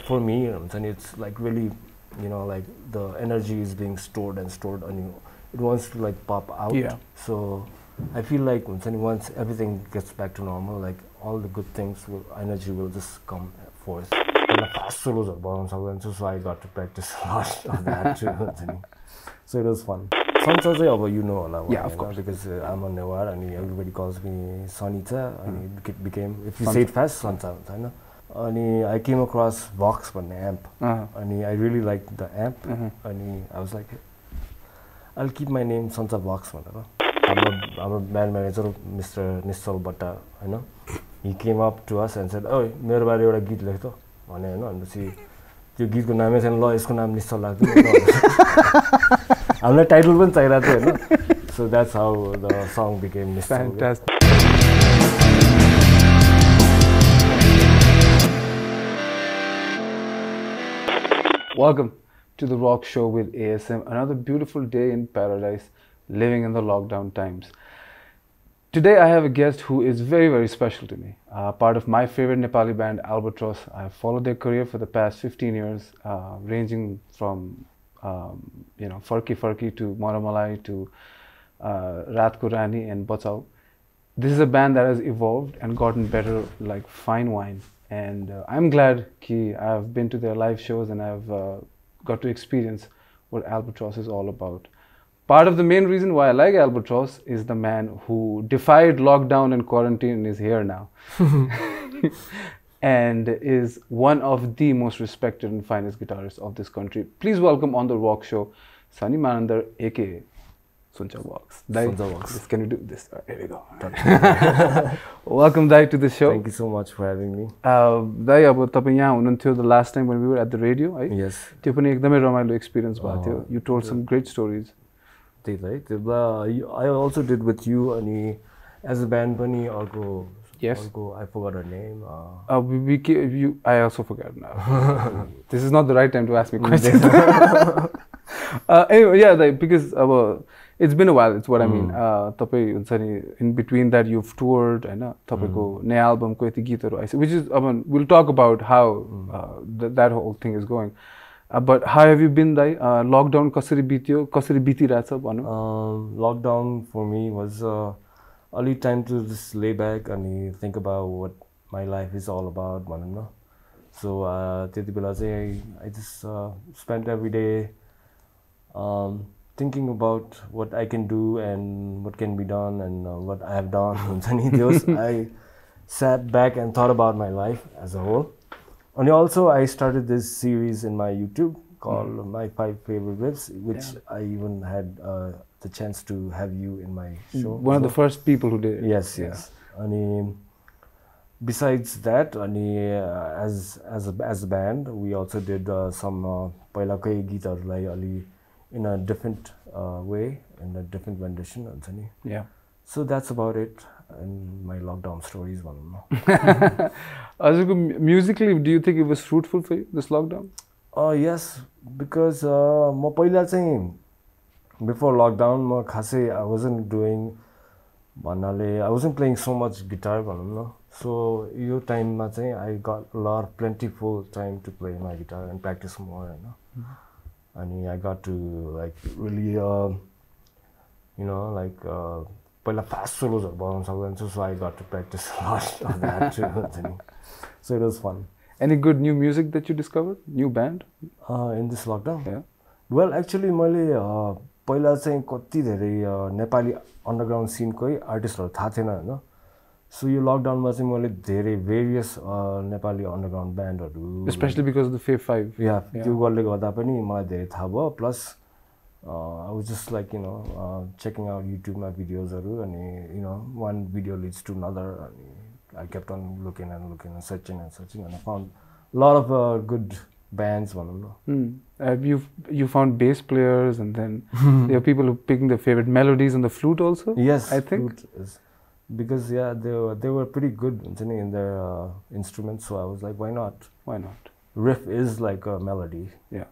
For me, and it's like really, like the energy is being stored and stored, and it wants to like pop out. Yeah. So I feel like once everything gets back to normal, like all the good things, energy will just come forth. And the fast solos are bound, so I got to practice a lot of that too. So it was fun. Sancha चाहिँ अब you know होला, Yeah, of course. because I'm a Newar and everybody calls me Sanita, and it became, if you say it fast, Sancha हुन्छ हैन. अनि I came across Vox भन्ने amp, and I really liked the amp, and I was like, I'll keep my name Sancha Vox भनेर. हाम्रो band manager Mr. Nissal Bhatta, Hahn, he came up to us and said, "ओइ मेरो बारे एउटा गीत लेख त" भने हैन, अनि त्यो गीतको नामै छैन, ल यसको नाम निश्चल राख्दिनु न। हामीलाई टाइटल पनि चाहिरहेको थियो हैन. So that's how the song became Nischal. Fantastic. Welcome to the Rock Show with ASM. Another beautiful day in paradise, living in the lockdown times. Today I have a guest who is very, very special to me. Part of my favorite Nepali band, Albatross. I've followed their career for the past 15 years, ranging from Farki Farki to Maramalai to Ratko Rani and Bachao. This is a band that has evolved and gotten better like fine wine. And I'm glad I've been to their live shows and I've got to experience what Albatross is all about. Part of the main reason why I like Albatross is the man who defied lockdown and quarantine and is here now. And is one of the most respected and finest guitarists of this country. Please welcome on the Rock Show, Sunny Manandar, aka Suncha Vox. Can you do this? Here we go. Welcome, Dai, to the show. Thank you so much for having me. Dai, until the last time when we were at the radio, right? Yes. It was a very experience. You told some great stories. I also did with you, and as a band, yes. I forgot her name. I also forgot now. This is not the right time to ask me questions. Anyway, yeah, because it's been a while, it's what I mean. In between that, you've toured, and new album, which is, we'll talk about how that whole thing is going. But how have you been, Dai? Lockdown kasari biti racha bhanau? Lockdown for me was only time to just lay back and think about what my life is all about. So I just spent every day thinking about what I can do and what can be done and what I have done. I sat back and thought about my life as a whole. And also I started this series in my YouTube called My 5 Favorite Riffs, which I even had the chance to have you in my show. One of the first people who did. Yes. And besides that, as a band, we also did some पहिलाकै गीतहरुलाई अलि in a different way, in a different rendition. Yeah. So that's about it. And my lockdown stories. Musically, do you think it was fruitful for you, this lockdown? Yes, because before lockdown, I wasn't doing, I wasn't playing so much guitar. So your time, I got plentiful time to play my guitar and practice more. And I got to like really, fast solos are bound, so I got to practice a lot of that too. So it was fun. Any good new music that you discovered? New band? In this lockdown? Yeah. Well, actually, मैले पहिला चाहिँ कति धेरै Nepali underground सिनकै आर्टिस्टहरु थाहा थिएन हैन. So यो लकडाउनमा चाहिँ मैले धेरै भेरियस नेपाली अन्डरग्राउन्ड ब्यान्डहरु, especially because of the Fave 5. Yeah, त्यो गर्ले गर्दा पनि मलाई धेरै थाहा भयो. Plus I was just like, checking out YouTube videos, and one video leads to another, and I kept on looking and searching, and I found a lot of good bands. You found bass players, and then there are people who picking their favorite melodies on the flute also. Yes, I think flute is, because they were pretty good in their instruments. So I was like, why not? Why not? Riff is like a melody. Yeah.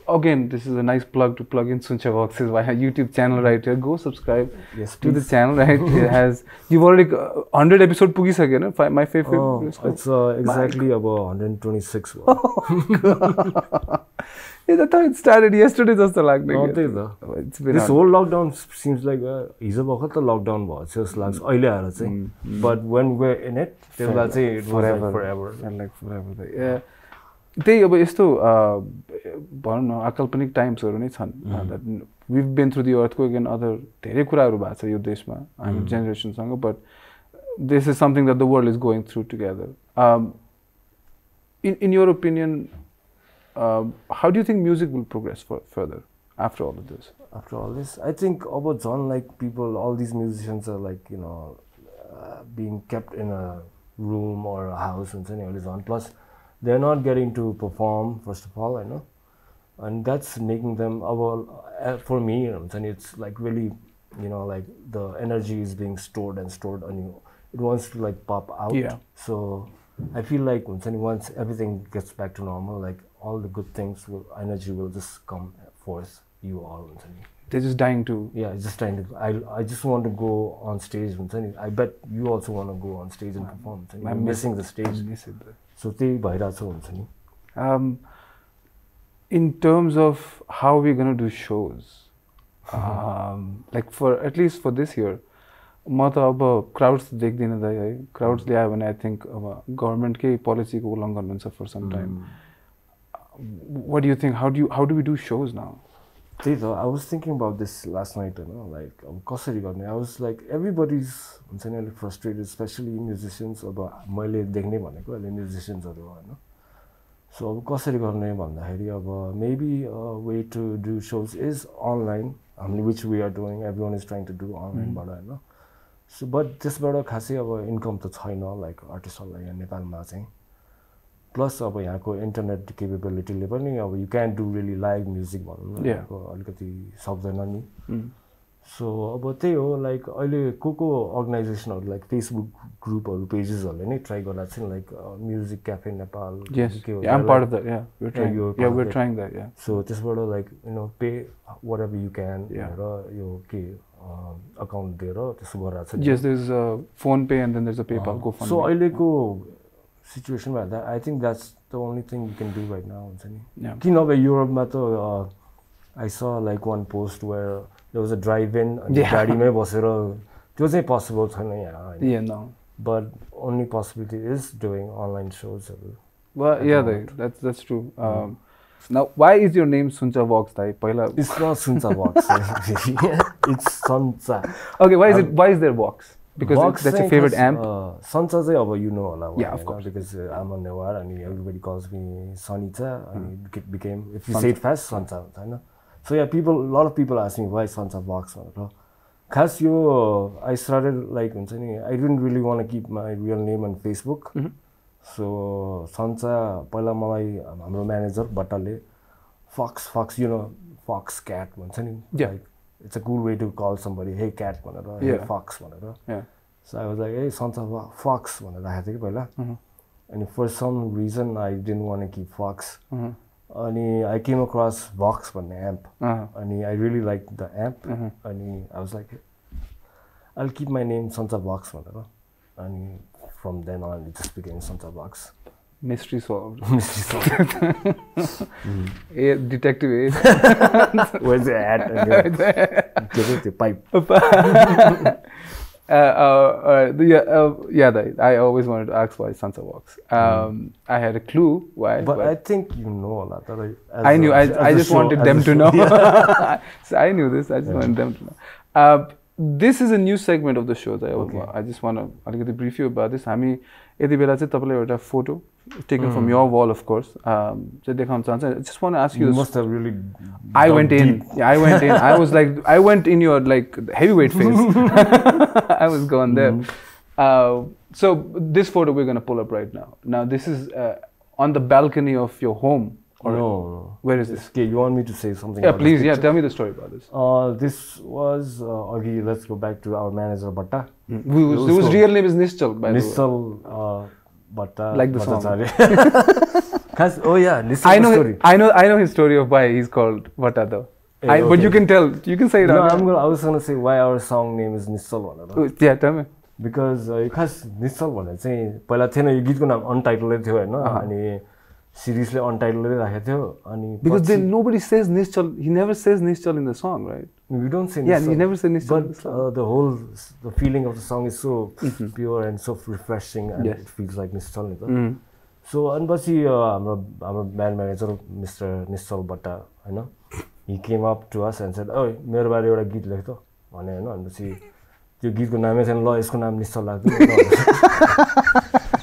Again, this is a nice plug to plug in Suncha Vox is my YouTube channel right here. Go subscribe to the channel, right? It has, you've already 100 episode pugi sake, no? My favorite. Oh, it's exactly about 126. I thought it started yesterday just like it's been this whole lockdown seems like is a lockdown was just like but when we're in it, it was like forever. Like forever. Yeah. त्यही अब यस्तो भनौँ न अकाल्पनिक टाइम्सहरू नै छन् that we've been through the earthquake and other धेरै कुराहरू भएको छ यो देशमा हामी जेनेरेसनसँग but this is something that the world is going through together. In your opinion, how do you think music will progress further after all of this? After all this, I think about John, like people, all these musicians are like, you know, being kept in a room or a house and something on. Plus, they're not getting to perform, first of all, I know. And that's making them, for me, and it's like really, you know, like the energy is being stored and you. It wants to like pop out. Yeah. So I feel like once everything gets back to normal, like all the good things, energy will just come forth. You all. They're just dying to. Yeah, just trying to. I just want to go on stage. I bet you also want to go on stage and perform. I'm missing the stage. So in terms of how we're gonna do shows, like for at least for this year, crowds crowds I think government policy for some time. What do you think? How do we do shows now? I was thinking about this last night, you know, like I was like, everybody's frustrated, especially musicians about musicians, you know. So maybe a way to do shows is online, which we are doing. Everyone is trying to do online, you know. So but this income to China, like artists like Nepal. Plus internet capability you can't do really live music so like organization like Facebook group or pages try like Music Cafe Nepal. Yes, yeah, I'm part of that. Yeah, we're trying that. Yeah, so this like, you know, pay whatever you can. Account there. Yes, there's a phone pay and then there's a PayPal GoFundMe. So situation like that, I think that's the only thing you can do right now. Yeah. Europe, I saw like one post where there was a drive-in and it wasn't possible. Yeah, no. But only possibility is doing online shows. Well, yeah, that's true. Now, why is your name Suncha Vox? It's not Suncha Vox. It's Suncha. Okay, why is there Vox? Because that's your favorite amp? Suncha, you know. Yeah, of course. Because I'm a Newar and everybody calls me Sonita, and it became, if you say it fast, Suncha. So yeah, a lot of people ask me why Suncha Vox. Because I started like, I didn't really want to keep my real name on Facebook. So Suncha, पहिला मलाई हाम्रो manager Battale, Fox, you know, Fox Cat. Yeah. Like, it's a cool way to call somebody, hey cat, hey fox. Yeah. So I was like, hey, Suncha Fox. And for some reason, I didn't want to keep Fox. And I came across Vox amp. And I really liked the amp. And I was like, I'll keep my name Suncha Vox. And from then on, it just became Suncha Vox. Mystery solved. Mystery solved. Detective A. Where's the hat? Give it the pipe. I always wanted to ask why Suncha Vox. I had a clue why. But I think you know a lot. I knew. I just wanted them to know. So I knew this. I just wanted them to know. This is a new segment of the show. I just want to brief you about this. हामी यति बेला चाहिँ तपाईलाई एउटा photo taken from your wall, of course. चाहिँ देखाउन चाहन्छु. I just want to ask you. You must have really. I went in. Yeah, I went in. I went in your like heavyweight phase. I was gone there. So this photo we're gonna pull up right now. Now this is on the balcony of your home. No. Where is this? Okay, you want me to say something? Yeah, please. Yeah, tell me the story about this. This was okay. Let's go back to our manager Batta. Whose real name is Nischal, by the way. Nischal Batta. Like the song. खास oh yeah, listen I to know the story. I know his story of why he's called Vata though. But you can say it. No, I was gonna say why our song name is Nissal भनेर. Yeah, tell me. Because खास Nissal भनेर चाहिँ पहिला थिएन यो गीतको नाम अनटाइटलै थियो हैन अनि सिरिजले अनटाइटलै राखेको थियो अनि because then nobody says Nischal. He never says Nischal in the song, right? We don't say Nischal. Yeah, he never says Nischal. But the feeling of the song is so pure and so refreshing and it feels like Nischal ni ta. So अनपछि हाम्रो band manager Mr. Nischal Bhatta Hahn he came up to us and said ओइ मेरो बारे एउटा गीत लेख त भने हैन अनपछि त्यो गीतको नामै छैन ल यसको नाम निश्चल राख्दिनु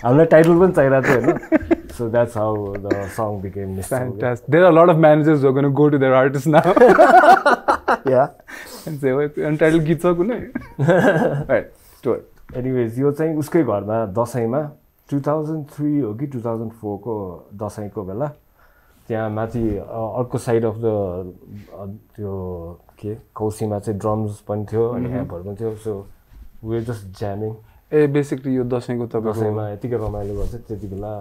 हामीलाई टाइटल पनि चाहिरहेको थियो हैन so that's how the song became Nischal. Fantastic. There are a lot of managers who are going to go to their artists now. Yeah. And say wait untitled गीत छ कुनै. Right. Story. Anyways यो चाहिँ उसकै घरमा दशैंमा 2003 हो कि 2004 को दशैंको बेला त्यहाँ माथि अर्को साइड अफ द त्यो के कौसीमा चाहिँ ड्रम्स पनि थियो अनि एम्पहरु पनि थियो so we were just jamming basically यो दशैंको दशैंमा यतिकै रमाइलो गर्छ त्यतिबेला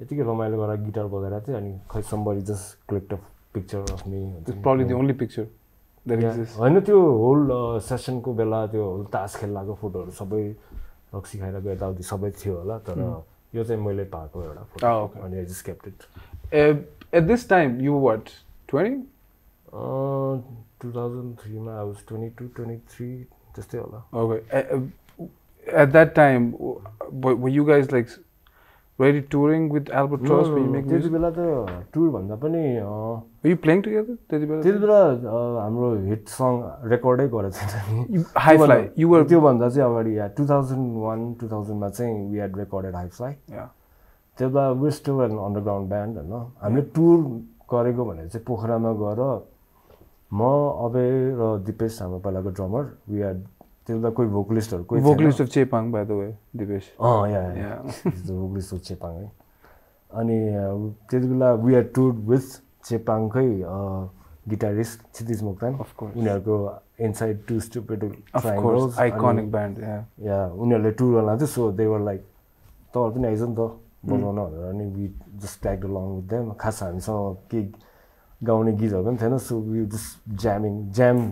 यतिकै रमाइलो गरेर गिटार बजाएर थियो अनि खै somebody just clicked a picture of me. It's probably the only picture that exists. हैन त्यो होल सेसनको बेला त्यो होल तास खेल्लाको फोटोहरु सबै रक्सी खाएर गए ताउति सबै थियो होला तर यो चाहिँ मैले पाएको एउटा फोटो अनि I just kept it. At this time you were what 20? 2003 मा I was 22 23 त्यस्तै होला. Okay. At that time were you guys like ready touring with Albatross when you make music? त्यतिबेला त टुर भन्दा पनि were you playing together त्यतिबेला हाम्रो हिट सङ रेकर्डै गरेको थिएन नि High Fly you were त्यो भन्दा चाहिँ अगाडि 2001 2000 मा चाहिँ we had recorded High Fly. Yeah. त्यतिबेला we still an underground band हैन हामीले टुर गरेको भने चाहिँ पोखरामा गएर म अबे र दिपेश हाम्रो पहिलाको ड्रमर we had त्यतिबेला कोही भोकलिस्टहरु कोही vocalist of Chepang by the way Dipesh. Yeah. The vocalist of Chepang है अनि त्यतिबेला we had toured with Chepang कै guitarist Chitiz Moktan of course उनीहरुको Inside Too Stupid of course iconic band yeah उनीहरुले टुर गर्न थियो so they were like तपाईहरु पनि आइज नि त बजाउन भनेर अनि we just tagged along with them खास हामीसँग के गाउने गीतहरु पनि थिएन so we just jam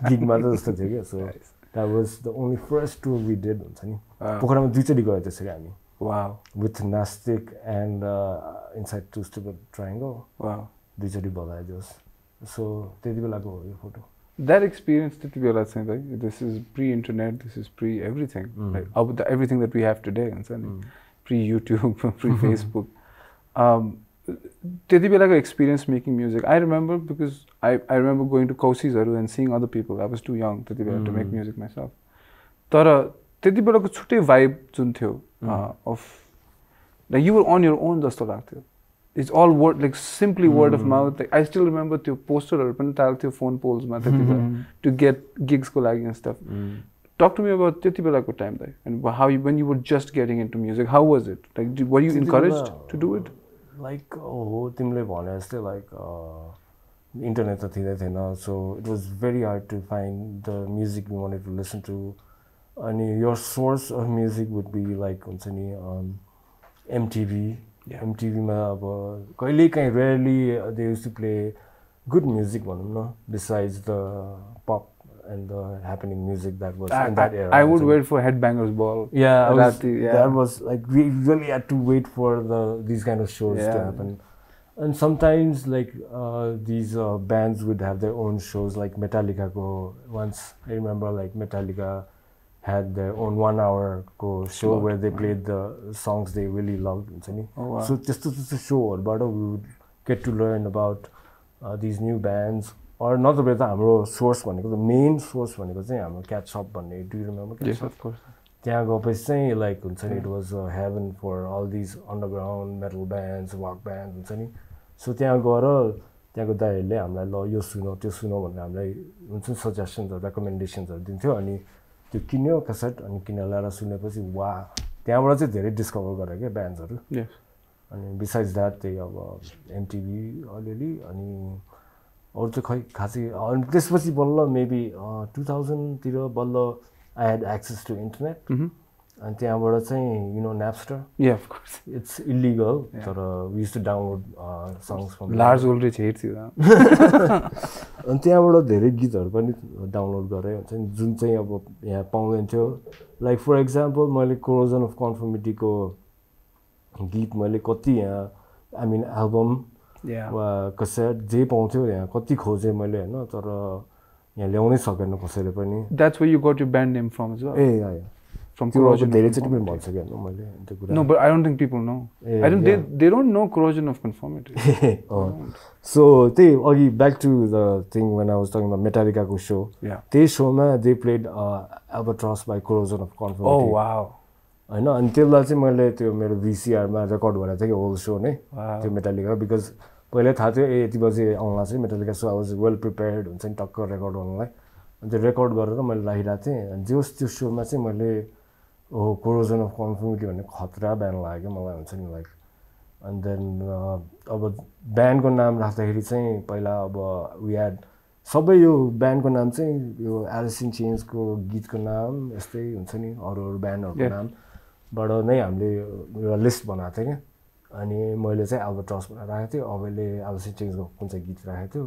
gig मात्र जस्तो थियो के so that was the only first tour we did हुन्छ नि पोखरामा दुईचोटी गयो त्यसरी हामी wow with Nastic and Inside Too Stupid Triangle wow दुईचोटी बजाए जोस so त्यतिबेलाको हो यो फोटो. That experience त्यतिबेला चाहिँ like this is pre-internet this is pre-everything like everything that we have today and pre-YouTube pre-Facebook त्यतिबेलाको experience making music I remember because I remember going to Kausizaru and seeing other people I was too young त्यतिबेला to make music myself तर त्यतिबेलाको छुट्टै vibe जुन थियो of like you were on your own जस्तो लाग्थ्यो it's all word like simply word of mouth like I still remember त्यो पोस्टरहरु पनि टाल्थ्यो phone पोल्समा त्यतिबेला to get gigs को लागि and stuff. Talk to me about त्यतिबेलाको time like and how you when you were just getting into music how was it like were you encouraged to do it like oh तिमीले भने जस्तै like internet त थिँदै थिएन so it was very hard to find the music you wanted to listen to and your source of music would be like हुन्छ नि MTV MTV मा अब कहिलेकाहीँ rarely they used to play good music भनौं न besides the pop and the happening music that was in that era. I would wait for Headbangers Ball. That was like we really had to wait for these kind of shows to happen. And sometimes like these bands would have their own shows like Metallica go once I remember like Metallica had their own 1 hour show where they played the songs they really loved. So just a show but we would get to learn about these new bands. Or not the way हाम्रो source भनेको the main source भनेको चाहिँ हाम्रो Cat Shop भन्ने do you remember Cat Yes Shop? of course. त्यहाँ गएपछि चाहिँ like हुन्छ नि it was heaven for all these underground metal bands rock bands हुन्छ नि so त्यहाँ गएर त्यहाँको दाइहरुले हामीलाई ल यो सुनो त्यो सुनो भनेर हामीलाई हुन्छ सजेसन्स रेकमेन्डेसन्सहरु दिन्थ्यो अनि त्यो किन्यो क्यासेट अनि किनेर ल्याएर सुनेपछि वा त्यहाँबाट चाहिँ धेरै डिस्कभर गरे के ब्यान्ड्सहरु अनि बिसाइड्स दैट त्यही अब एमटीभी अलिअलि अनि अरु चाहिँ खै खासै अनि त्यसपछि बल्ल मेबी 2000 तिर बल्ल I had access to internet अनि त्यहाँबाट चाहिँ you know Napster. Yeah, of course. It's illegal. तर we used to download songs from Lars Ulrich hates you. अनि त्यहाँबाट धेरै गीतहरू पनि डाउनलोड गरेँ हुन्छ नि जुन चाहिँ अब यहाँ पाउँदैन थियो लाइक फर एक्जाम्पल मैले Corrosion of Conformity को गीत मैले कति यहाँ आई मिन एल्बम वा कैसेट जे पाउँथ्यो यहाँ कति खोजेँ मैले हैन तर यहाँ ल्याउनै सकेन कसैले पनि. That's where you got your band name from as well. A from Corrosion. धेरै चाहिँ पनि भन्छ के हैन मैले त्यो कुरा. No, but I don't think people know. I don't. They don't know Corrosion of Conformity. So they again back to the thing when I was talking about Metallica ko show. Yeah. They show ma they played Albatross by Corrosion of Conformity. Oh wow. हैन अनि त्यसलाई चाहिँ मैले त्यो मेरो VCR मा record गरेको थिएँ कि होल शो नै त्यो मेटालिका बिकज पहिले थाहा थियो यति बजे आउला चाहिँ Metallica so I was well prepared हुन्छ नि टक्क रेकर्ड गर्नलाई अनि त्यो रेकर्ड गरेर मैले राखिरहेको थिएँ अनि त्यो शोमा चाहिँ मैले Corrosion of Conformity भन्ने खतरा ब्यान्ड लाग्यो मलाई हुन्छ नि लाइक अनि देन अब ब्यान्डको नाम राख्दाखेरि चाहिँ पहिला अब वी ह्याड सबै यो ब्यान्डको नाम चाहिँ यो एलिस इन चेन्जको गीतको नाम यस्तै हुन्छ नि अरू ब्यान्डहरूको नामबाट नै हामीले एउटा लिस्ट बनाएको थियौँ क्या अनि मैले चाहिँ Albatross भनेर राखेको थिएँ अबले एलिस इन चेन्जको कुन चाहिँ गीत राखेको थियो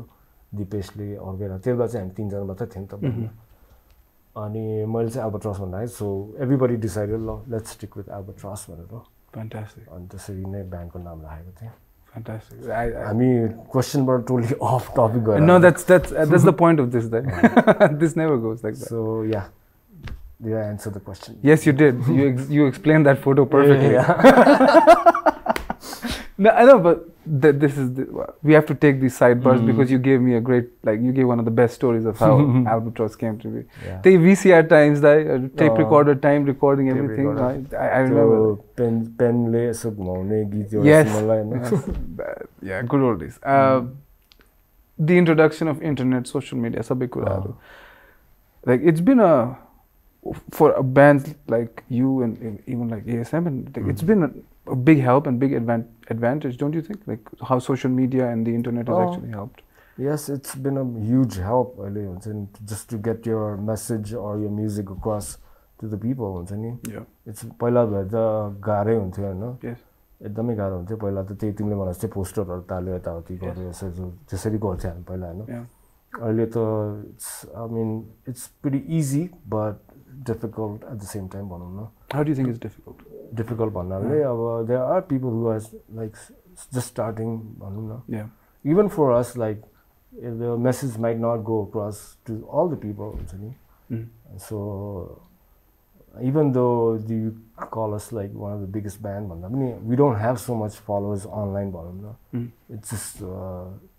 दिपेशले अर्कै त्यसमा चाहिँ हामी तिनजना मात्रै थियौँ त अनि मैले चाहिँ Albatross भनेर राखेँ सो एभ्रीबडी डिसाइडेड ल लेट्स स्टिक विथ Albatross भनेर. Fantastic. अनि त्यसरी नै ब्यान्डको नाम राखेको थिएँ. Fantastic. I mean, question but totally off topic. No, that's the point of this. This never goes like that. So yeah, did I answer the question? Yes, you did. You explained that photo perfectly. No, I know, but we have to take these sidebars because you gave me you gave one of the best stories of how Albatross came to be. The VCR times, tape recorder time, recording everything. I remember. Pen le so gmaune git yo. Yes. Yeah, good old days. The introduction of internet, social media, sabai kuraharu. Like it's been for a band like you and even like ASM, and it's been a big help and big advantage, don't you think? Like how social media and the internet has actually helped. Yes, it's been a huge help, just to get your message or your music across to the people. Yeah. It's पहिला भएदा गाह्रै हुन्थ्यो हैन. Yes. एकदमै गाह्रो हुन्थ्यो पहिला त त्यही तिमीले मलाई चाहिँ पोस्टरहरु ताल्यो यताउति गर्यो त्यसरी गर्थ्यो हामी पहिला हैन. अहिले त I mean it's pretty easy but difficult at the same time भनौं न. How do you think it's difficult? Difficult भन्नाले अब there are people who are like just starting भनौं न. Yeah. Even for us like the message might not go across to all the people हुन्छ नि. So even though you call us like one of the biggest band भन्दा पनि we don't have so much followers online भनौं न. It's just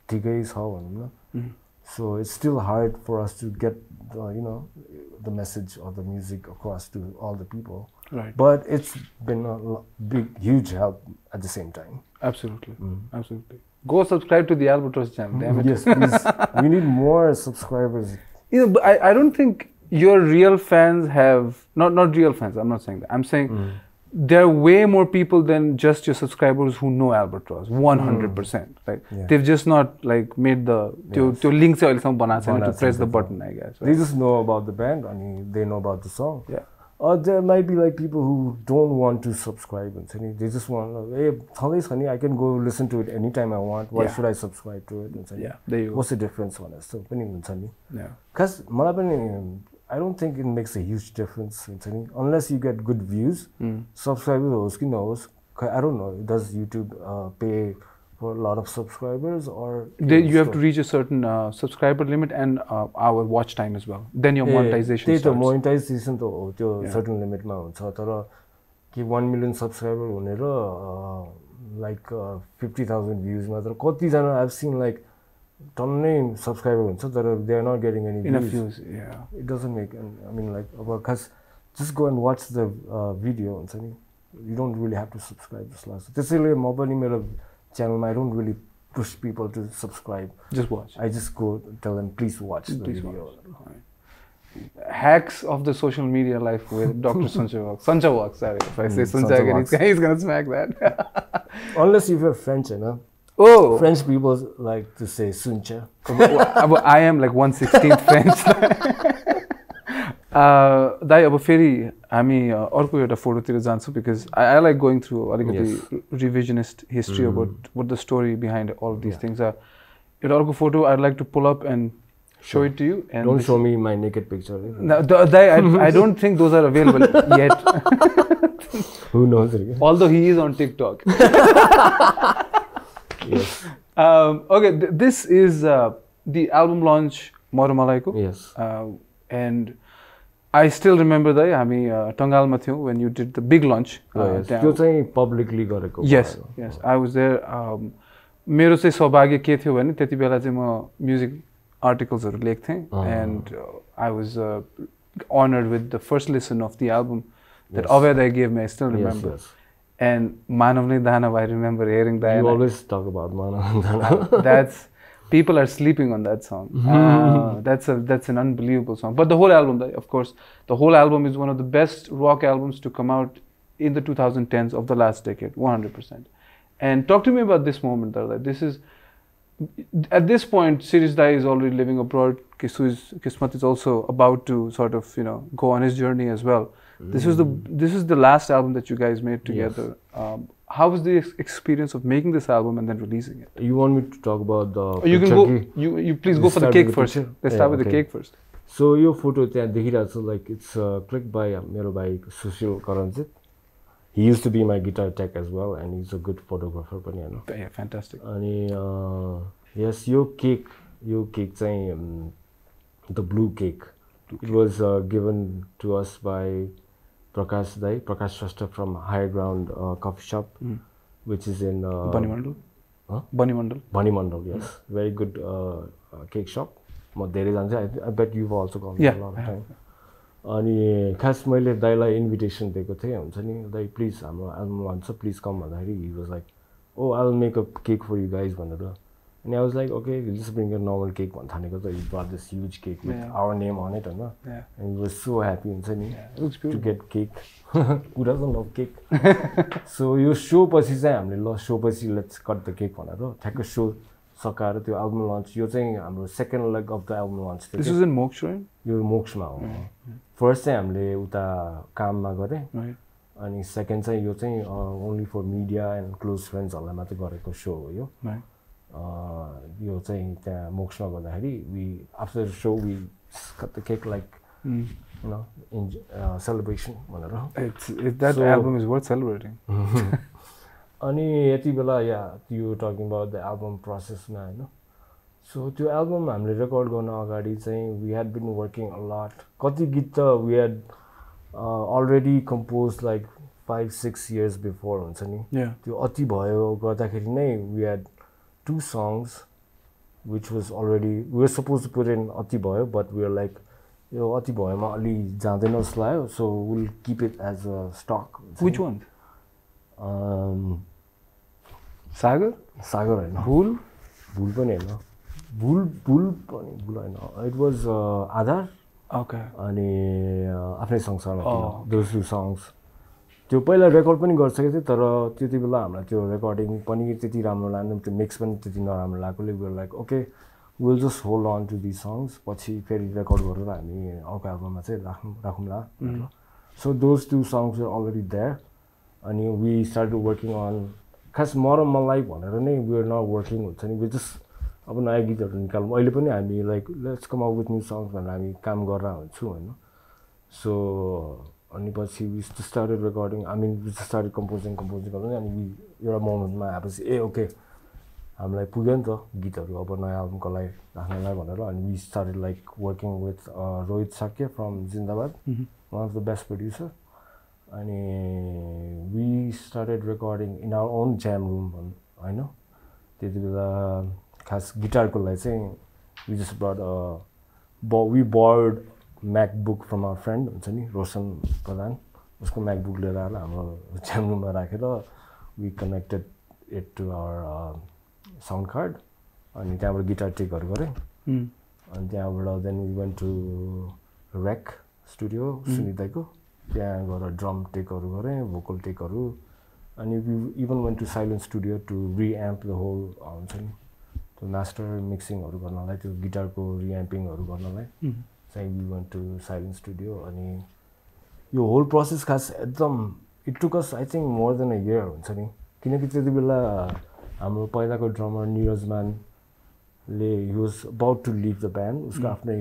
ठिकै छ भनौं न. So it's still hard for us to get the message or the music across to all the people. Right. But it's been a big, huge help at the same time. Absolutely. Absolutely. Go subscribe to the Albatross channel. Damn it. Yes, please. We need more subscribers. But I don't think your real fans have not real fans. I'm not saying that. I'm saying there are way more people than just your subscribers who know Albatross. 100%. Like they've just not like made the links to press the button, I guess. Right? They just know about the band and they know about the song. Yeah. Or there might be like people who don't want to subscribe and they just want, hey, I can go listen to it anytime I want. Why should I subscribe to it? Yeah, there you go. What's the difference on it? So, yeah. Because I don't think it makes a huge difference unless you get good views. Subscribers, I don't know. Does YouTube pay for a lot of subscribers or you have to reach a certain subscriber limit and our watch time as well. Then your monetization starts. Monetization to certain limit ma huncha tara ki 1 million subscriber hunera like 50,000 views matra kati jana I've seen like tonnai subscriber huncha tara they are not getting any views. Yeah, it doesn't make because just go and watch the video you don't really have to subscribe this last त्यसैले म पनि मेरो channel I don't really push people to subscribe. Just watch. I just go tell them please watch the video. Hacks of the social media life with Dr. Sanjay Walk. Sanjay Walk, sorry. If I say Sanjay again, he's going to smack that. Unless if you're French, Oh! French people like to say Suncha. I am like 1/16 French. दाइ अब फेरि हामी अर्को एउटा फोटोतिर जान्छौँ because I like going through अलिकति revisionist history about what the story behind all this things एउटा अर्को photo I like to pull up and show it to you and don't show me my naked picture. No, I don't think those are available yet. Who knows? Although he is on TikTok. Yes. Okay, this is the album launch Moramalaiku. Yes. And I still remember that हामी Tangal ma थियौं when you did the big launch. त्यो चाहिँ publicly गरेको. Yes, yes. I was there. मेरो चाहिँ सौभाग्य के थियो भने त्यति बेला चाहिँ म music आर्टिकल्सहरु लेख्थेँ and I was honored with the first listen of the album that Aveda gave me. I still remember. Yes. And Manav and Dhanav, I remember hearing that. You always talk about Manav and Dhanav. That's people are sleeping on that song. That's an unbelievable song. But the whole album, of course, the whole album is one of the best rock albums to come out in the 2010s of the last decade, 100%. And talk to me about this moment, Darla. This is at this point, Sirius Dai is already living abroad. Kismat is also about to sort of, go on his journey as well. This is the last album that you guys made together. Yes. How was the experience of making this album and then releasing it? You want me to talk about the? You can go. You please go for the cake first. Let's start with the cake first. So your photo त्यहाँ देखिरहेको छ, like it's clicked by मेरो भाइ सुशील करन्जित. He used to be my guitar tech as well, and he's a good photographer पनि हैन. Yeah, fantastic. अनि yes, your cake चाहिँ the blue cake. It was given to us by Prakash Shrestha from Higher Ground Coffee Shop, which is in Bunny Mandal. Huh? Bunny Mandal. Bunny Mandal, yes. Very good cake shop. I bet you've also gone there a lot of time. अनि खास मैले दाइलाई invitation दिएको थिएँ, हुन्छ नि दाइ please हाम्रो album launch छ, प्लिज कम भन्दाखेरि he was like oh I will make a cake for you guys भनेर. अनि I was like okay just bring a normal cake भन्नु थालेको त he brought this huge cake with our name on it हैन. And he was so happy, हुन्छ नि to get cake. कुरा त लभ केक. सो यो सो पछि चाहिँ हामीले ल सो पछि लेट्स कट द केक भनेर ठ्याक्क सो सकाएर त्यो एल्बम लन्च, यो चाहिँ हाम्रो second leg of the album launch थियो. This was in Moksh, right? यो मोक्षमा हो. फर्स्ट चाहिँ हामीले उता काममा गरेँ, अनि सेकेन्ड चाहिँ यो चाहिँ only for media and close फ्रेन्ड्सहरूलाई मात्रै गरेको सो हो यो. यो चाहिँ त्यहाँ मोक्समा गर्दाखेरि we after so we cut the cake like celebration भनेर. That album is worth celebrating. अनि यति बेला यो टकिङ अबाउट द एल्बम प्रोसेसमा होइन. सो त्यो एल्बम हामीले रेकर्ड गर्न अगाडि चाहिँ we had been working a lot. कति गीत त we had already compose like 5-6 years before, हुन्छ नि. त्यो अति भयो गर्दाखेरि नै we had 2 songs which was already we were supposed to put in अति भयो, but we were like यो अति भयोमा अलि जाँदैन जस्तो लाग्यो, so we'll keep it as a stock. Which one? सागर होइन, भुल पनि होइन, भुल होइन. It was Aadhaar. ओके. अनि आफ्नै सँगसँगै दोज 2 songs त्यो पहिला रेकर्ड पनि गरिसकेको थिएँ, तर त्यति बेला हामीलाई त्यो रेकर्डिङ पनि त्यति राम्रो लागेन, त्यो मिक्स पनि त्यति नराम्रो लागेकोले we were like okay will just hold on to this songs, पछि फेरि रेकर्ड गरेर हामी अर्को एल्बममा चाहिँ राखौँला. So those 2 songs were already there. अनि वी स्टार्टेड वर्किङ अन खास मरम मलाई भनेर नै वी आर नट वर्किङ, हुन्छ नि. वी जस्ट अब नयाँ गीतहरू निकाल्नु, अहिले पनि हामी like let's come out with new songs भनेर हामी काम गरेर हुन्छौँ होइन. सो अनि पछि वी स्टार्टेड रेकर्डिङ, आई मिन वी स्टार्टेड कम्पोजिङ गर्नु. अनि एउटा मोमेन्टमा आएपछि ओके हामीलाई पुग्यो नि त गीतहरू अब नयाँ एल्बमको लागि राख्नलाई भनेर. अनि we started like working with Rohit Shakya from Zindabad, one of the best producer. अनि we started recording in our own jam room होइन. त्यति बेला खास गिटारको लागि चाहिँ we just brought we borrowed MacBook from our friend, हुन्छ नि रोशन प्रधान, उसको म्याकबुक लिएर आएर हाम्रो ज्याम रुममा राखेर we connected it to our sound card. अनि त्यहाँबाट गिटार टेकहरू गरेँ. अनि त्यहाँबाट then we went to rec studio सुनिताको, त्यहाँ गएर ड्रम टेकहरू गरेँ, भोकल टेकहरू. अनि we even went to silent studio to reamp the whole, हुन्छ नि त्यो मास्टर मिक्सिङहरू गर्नलाई, त्यो गिटारको रिएम्पिङहरू गर्नलाई. चाहिँ we went to silent Studio अनि यो होल प्रोसेस खास एकदम it took us I think more than a year हुन्छ नि किनकि त्यति बेला हाम्रो पहिलाको ड्रमर निरज मानले he was about to leave the band उसको आफ्नै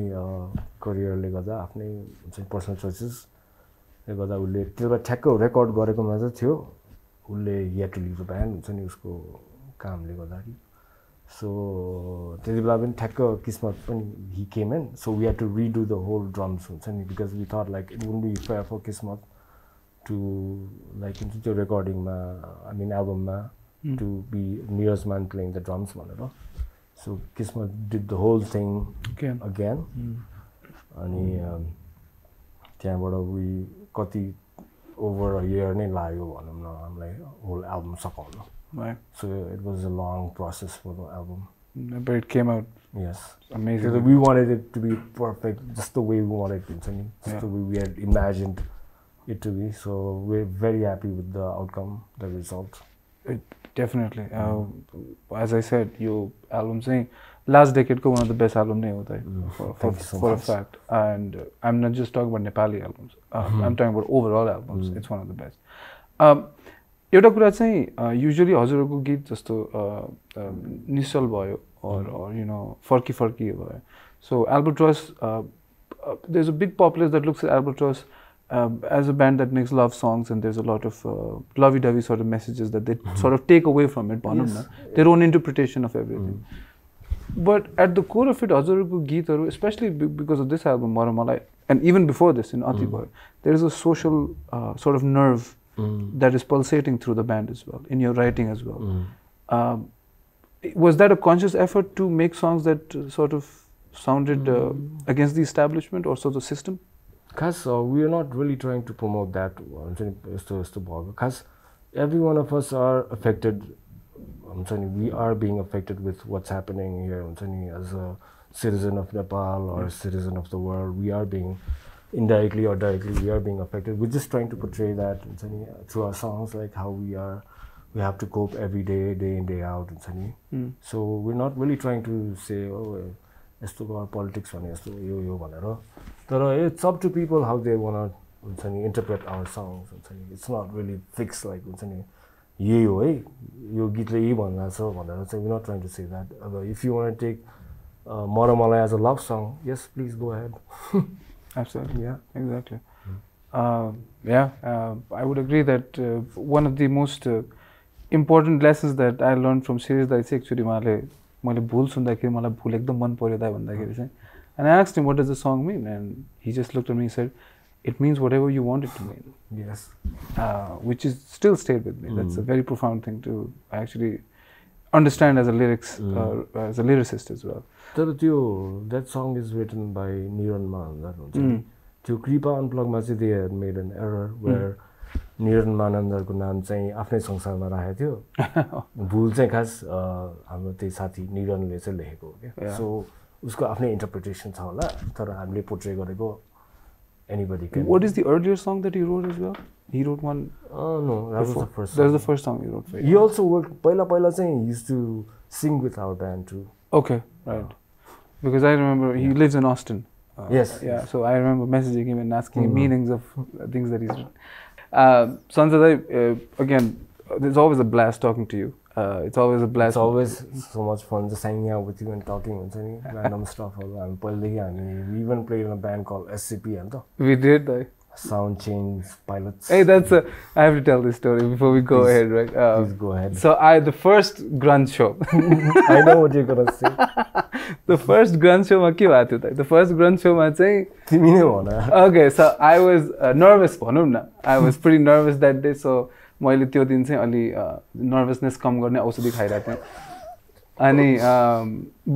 करियरले गर्दा आफ्नै हुन्छ नि पर्सनल चोइसेसले गर्दा उसले त्यो बेला ठ्याक्क रेकर्ड गरेकोमा चाहिँ थियो उसले हि टु लिभ द ब्यान्ड हुन्छ नि उसको कामले गर्दाखेरि सो त्यति बेला पनि ठ्याक्क किस्मत पनि he came in so we had to redo the whole drums हुन्छ नि because we thought like it won't be fair for Kismat to like त्यो रेकर्डिङमा आई मिन एल्बममा टु बी निरज मान प्लेइङ द ड्रम्स भनेर सो किस्मत did the whole thing again अनि त्यहाँबाट we कति ओभर अ इयर नै लाग्यो भनौँ न हामीलाई होल एल्बम सकाउनु Right. So it was a long process for the album. But it came out. Yes. Amazing. Because we wanted it to be perfect, just the way we wanted it to be, just the way we had imagined it to be. So we're very happy with the outcome, the result. Definitely. As I said, your album saying last decade ko one of the best album nahi hota hai for a fact. And I'm not just talking about Nepali albums. I'm talking about overall albums. It's one of the best. एउटा कुरा चाहिँ usually हजुरहरूको गीत जस्तो निश्चल भयो or you know फर्की भयो सो Albatross there's a big populace that looks at Albatross as a band that makes love songs and there's a lot of lovey-dovey sort of messages that they sort of take away from it भनौँ न their own interpretation of everything but at the core of it हजुरहरूको गीतहरू especially because of this album Maramalai and even before this in Ati Bhayo there is a social sort of nerve that is pulsating through the band as well, in your writing as well. Was that a conscious effort to make songs that sort of sounded against the establishment or sort of system? Because we are not really trying to promote that. Because every one of us are affected. We are being affected with what's happening here. As a citizen of Nepal or a citizen of the world, we are being indirectly or directly we are being affected. We're just trying to portray that through our songs, like how we have to cope every day, day in, day out. So we're not really trying to say, oh, politics, but it's up to people how they want to interpret our songs. It's not really fixed like we're not trying to say that. If you want to take Maramalai as a love song, yes, please go ahead. Absolutely, yeah, exactly. I would agree that one of the most important lessons that I learned from series that actually and I asked him, what does the song mean? And he just looked at me and said, it means whatever you want it to mean. Yes. Which is still stayed with me. That's a very profound thing to actually understand as a as a lyricist as well. That song is written by Niran Manandar. To Kripa Unplugged, they had made an error where Niran Manandarको नाम चाहिँ आफ्नै संसारमा राखेको थियो भुल चाहिँ खास हाम्रो त्यही साथी निरनले चाहिँ लेखेको हो के सो उसको आफ्नै इन्टरप्रिटेसन छ होला तर हामीले पोर्ट्रे गरेको anybody can. What is the earlier song that he wrote as well? He wrote one. No, that was the first. That was the first song he wrote. He also worked. Paila saying he used to sing with our band too. Okay, right. Because I remember he lives in Austin. Yes. Yeah. So I remember messaging him and asking him meanings of things that he's written. Sanjay, again, it's always a blast talking to you. It's always a blast. It's always so much fun just hanging out with you and talking random stuff. We even played in a band called SCP. We did. Sound Change Pilots. Hey, I have to tell this story before we go ahead, right? Please go ahead. So the first grunge show. I know what you're gonna say. The first grunge show, the first grunge show, okay, so I was nervous. I was pretty nervous that day, so मैले त्यो दिन चाहिँ अलि nervousness कम गर्ने औषधि खाइरहेको थिएँ अनि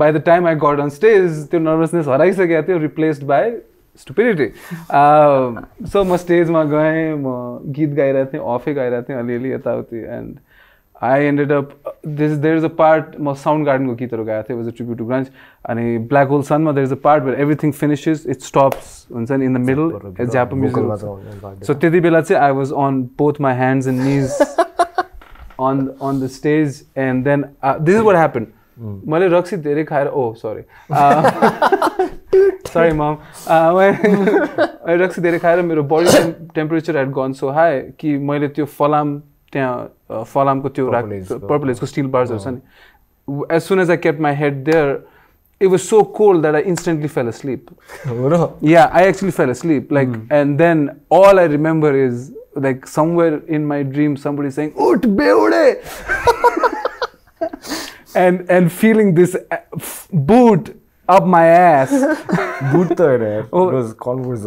by the time I got on stage त्यो नर्भसनेस हराइसकेको थियो रिप्लेस्ड बाई स्टुपिडिटी सो म स्टेजमा गएँ म गीत गाइरहेको थिएँ अफै गाइरहेको थिएँ अलिअलि यताउति and I ended up there is a part म साउन्ड गार्डनको गीतहरू गाएको थिएँ was a tribute to grunge अनि ब्ल्याक होल सनमा there is a part where everything finishes it stops हुन्छ नि इन द मिडल ज्यापा म्युजिक सो त्यति बेला चाहिँ I was on both my hands and knees on the stage and then this is what happened मैले रक्सी धेरै खाएर सरी Sorry, mom. I रक्सी धेरै खाएर मेरो body temperature had gone so high कि मैले त्यो फलाम त्यहाँ फलामको त्यो Purple Haze को steel bars छ नि. As soon as I kept my head there, it was so cold that I instantly fell asleep. Yeah, I actually fell asleep. Like, and then all I remember is like somewhere in my dream somebody saying "Ut beude," and feeling this boot up my ass. Boot it was Converse.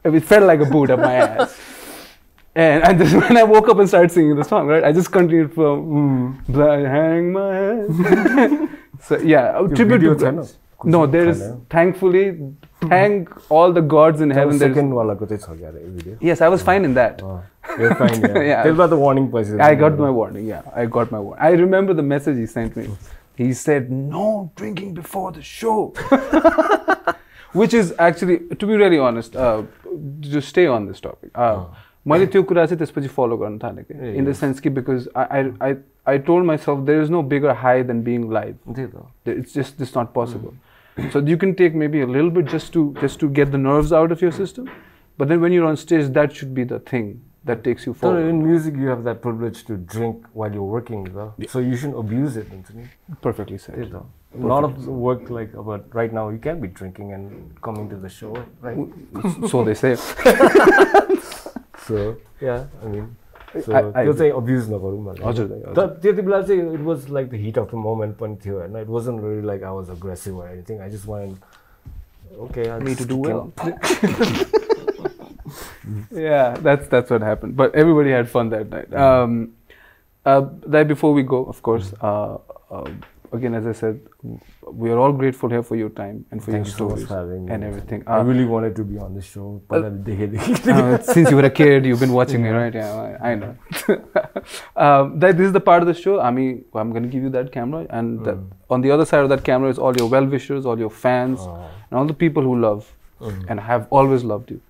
It felt like a boot up my ass. And just when I woke up and started singing the song, right, I just continued from hang my head. So yeah, tribute to no, there is thankfully, thank all the gods in heaven. Yes, I was fine in that. You're fine. Yeah. Tell about the warning person. I got my warning. Yeah, I got my warning. I remember the message he sent me. He said, "No drinking before the show," which is actually, to be really honest, to stay on this topic. मैले त्यो कुरा चाहिँ त्यसपछि फलो गर्न थाले के in the sense कि because I told myself there is no bigger high than being live. It's just not possible. So you can take maybe a little bit just to get the nerves out of your system, but then when you're on stage, that should be the thing that takes you forward. So in music, you have that privilege to drink while you're working, so you shouldn't abuse it. Perfectly said. A lot of work, like about right now, you can be drinking and coming to the show, right? So they say. So yeah, I mean, so you'll say abuse na garu mala. It was like the heat of the moment, and it wasn't really like I was aggressive or anything. I just wanted, okay, I need to do well. Yeah, that's what happened. But everybody had fun that night. That before we go, of course, again, as I said, we are all grateful here for your time and for your stories and everything. I really wanted to be on this show. Since you were a kid, you've been watching me, right? Yeah, I know. This is the part of the show. I'm going to give you that camera, and on the other side of that camera is all your well-wishers, all your fans, and all the people who love and have always loved you.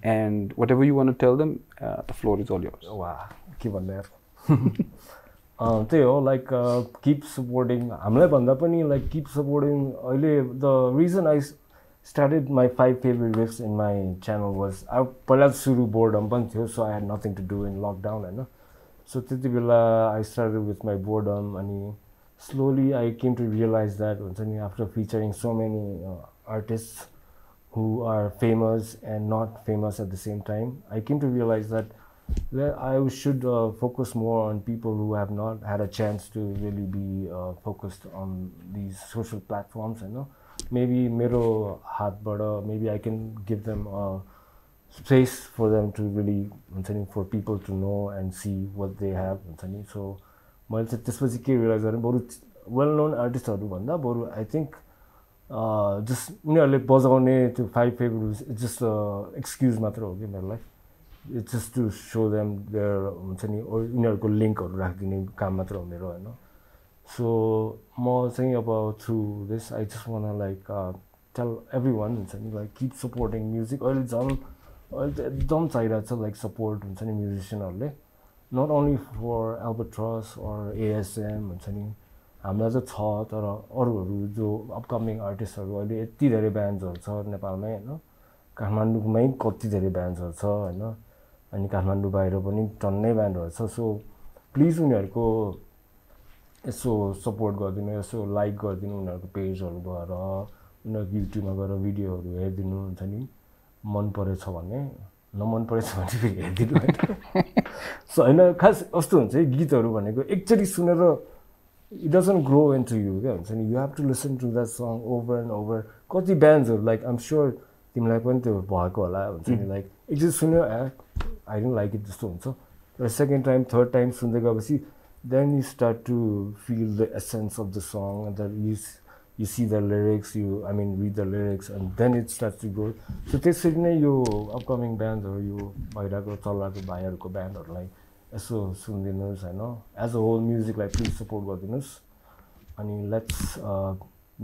And whatever you want to tell them, the floor is all yours. Wow, keep on there. Like keep supporting. Like keep supporting. The reason I started my 5 favorite riffs in my channel was I boredom, so I had nothing to do in lockdown. So I started with my boredom, and slowly I came to realize that after featuring so many artists who are famous and not famous at the same time, I came to realize that I should focus more on people who have not had a chance to really be focused on these social platforms. Maybe mero hatbada, maybe I can give them a space for them to really, for people to know and see what they have. So I realized well-known artists, I think just to 5 favorites, it's just an excuse in my life. It's just to show them their link or so more saying about through this, I just want to tell everyone keep supporting music. Don't say that like support musician not only for Albatross or ASM हामीलाई चाहिँ छ तर अरूहरू जो upcoming आर्टिस्टहरू अहिले यति धेरै ब्यान्ड्सहरू छ नेपालमै काठमाडौँमै कति धेरै ब्यान्ड्सहरू छ अनि काठमाडौँ बाहिर पनि टन्नै ब्यान्डहरू छ सो प्लिज उनीहरूको यसो सपोर्ट गरिदिनु यसो लाइक गरिदिनु उनीहरूको पेजहरू गएर उनीहरूको युट्युबमा गएर भिडियोहरू हेरिदिनु हुन्छ नि मन परेछ भने नमन परेछ भने फेरि हेरिदिनु सो हैन खास कस्तो हुन्छ गीतहरू भनेको एकचोटि सुनेर it doesn't grow into you you have to listen to that song over and over कति ब्यान्ड्सहरू लाइक आइम स्योर तिमीलाई पनि त्यो भएको होला हुन्छ नि लाइक एकचोटि सुन्यो आई डोन्ट लाइक इट जस्तो हुन्छ र सेकेन्ड टाइम थर्ड टाइम सुन्दै गएपछि then you start to feel the essence of the song and then you see the lyrics read the lyrics and then it starts to go so त्यसरी नै यो upcoming ब्यान्डहरू यो बाहिरको चल्लाको भाइहरूको ब्यान्डहरूलाई यसो सुनिदिनुहोस् हैन एज अ होल म्युजिकलाई प्लिज सपोर्ट गरिदिनुहोस् अनि लेट्स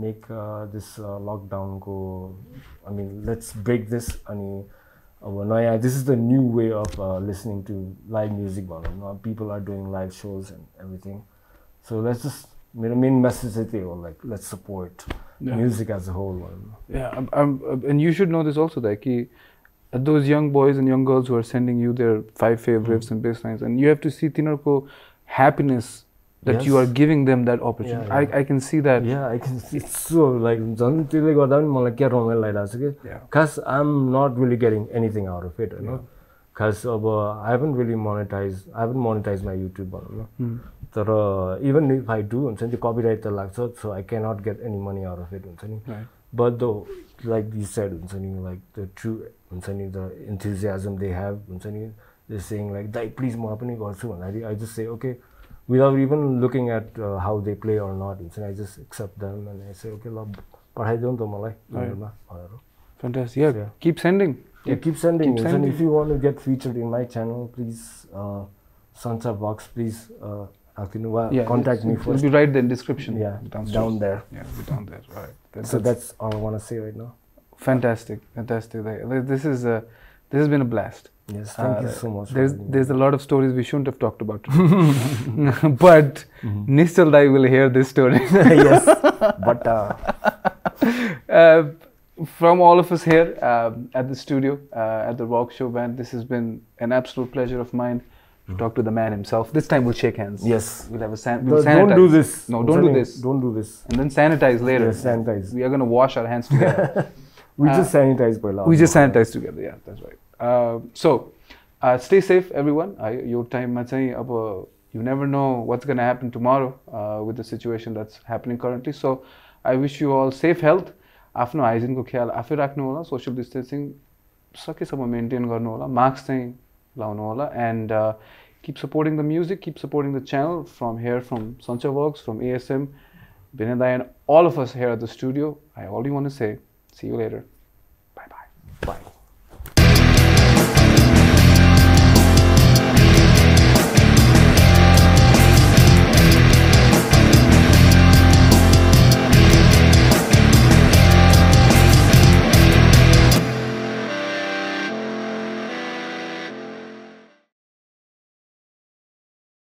मेक दिस लकडाउनको लेट्स ब्रेक दिस अनि अब नयाँ this is the new way of listening to live music भनौँ न people are doing live shows and everything so let's just मेरो मेन मेसेज चाहिँ त्यही हो like let's support music as a whole and you should know this also that those young boys and young girls who are sending you their 5 favorites and bass lines, and you have to see tinarko happiness that you are giving them that opportunity. I can see that. Yeah, I can see. It's so like झन् त्यसले गर्दा पनि मलाई क्या रमाइलो लागिरहेको छ कि खास I'm not really getting anything out of it, you know. खास अब I haven't monetized my YouTube भनौँ न. तर even if I do हुन्छ नि त्यो copyright त लाग्छ, so I cannot get any money out of it हुन्छ नि. But though like you said हुन्छ नि like the true हुन्छ नि the enthusiasm they have हुन्छ नि they're saying like Dai please म पनि गर्छु भन्दाखेरि I just say okay without even looking at how they play or not हुन्छ नि I just accept them and I say okay ल पठाइदेऊ नि त मलाई भनेर. Fantastic. Yeah, keep sending. Keep sending. And if you want to get featured in my channel, please Sancha Vox, please contact me first. It'll be right there in the description. Yeah, down there. Yeah, it'll be down there. Right. That's all I want to say right now. Fantastic. This has been a blast. Yes, thank you so much. There's a lot of stories we shouldn't have talked about today. But Nischal Dai will hear this story. Yes, but from all of us here at the studio, at the Rock Show band, this has been an absolute pleasure of mine to talk to the man himself. This time we'll shake hands. Yes. We'll have a sanitize. Don't do this. No, don't do this. Don't do this. And then sanitize later. Yes, sanitize. We are going to wash our hands together. We just sanitize by law. We just sanitize together. Yeah, that's right. So, stay safe, everyone. Your time, you never know what's going to happen tomorrow with the situation that's happening currently. So, I wish you all safe health. आफ्नो हाइजिनको ख्याल आफै राख्नु होला, social distancing सकेसम्म maintain गर्नु होला, mask चाहिँ लाउनु होला, end keep supporting the music, keep supporting the channel from here, from Sancha Vox, from ASM, Vinay Dai, and all of us here at the studio. I only want to say, see you later.